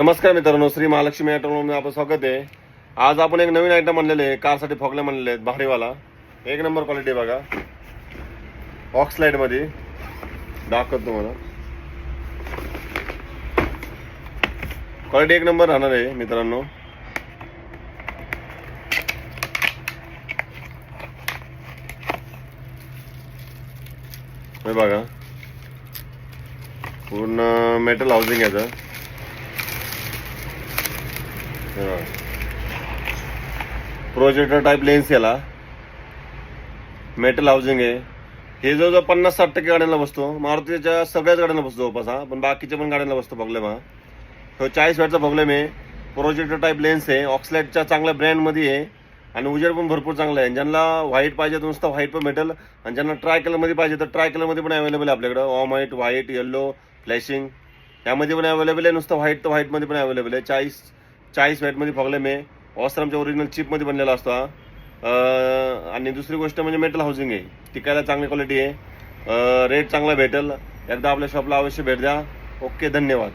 नमस्कार मित्रांनो, श्री महालक्ष्मी ऑटोमध्ये आपलं स्वागत आहे. आज आपण एक नवीन आयटम आणलेले आहे, कारसाठी फॉगले म्हणलेले आहेत. भारीवाला एक नंबर क्वालिटी बघा, ऑक्सलाइट मध्ये दाखवतो तुम्हाला. क्वालिटी एक नंबर राहणार आहे मित्रांनो. हे बघा, पूर्ण मेटल हाऊसिंग याचं. प्रोजेक्टर टाइप लेन्स याला, मेटल हाऊसिंग आहे. हे जो 50-60% गाड्यांना बसतो. मारुतीच्या सगळ्याच गाड्यांना बसतो जवळपास हा, पण बाकीच्या पण गाड्यांना बसतो प्रॉब्लेम हा. तो 40 वॅटचा प्रॉब्लेम आहे. प्रोजेक्टर टाइप लेन्स आहे, ऑक्सलाइटच्या चांगल्या ब्रँडमध्ये आहे आणि उजेड पण भरपूर चांगला आहे. ज्यांना व्हाईट पाहिजे तर नुसतं व्हाईट पण भेटेल, आणि ज्यांना ट्राय कलरमध्ये पाहिजे तर ट्राय कलरमध्ये पण अवेलेबल आहे आपल्याकडं. Om white, white, yellow, flashing यामध्ये पण अवेलेबल आहे. नुसतं व्हाईट तर व्हाईटमध्ये पण अवेलेबल आहे. 40 वॅटमध्ये प्रॉब्लेम आहे. ऑस्ट्रमच्या ओरिजिनल चिपमध्ये बनलेला असतो हा. आणि दुसरी गोष्ट म्हणजे मेटल हाऊसिंग आहे, टिकायला चांगली क्वालिटी आहे. रेट चांगला भेटेल. एकदा आपल्या शॉपला अवश्य भेट द्या. ओके, धन्यवाद.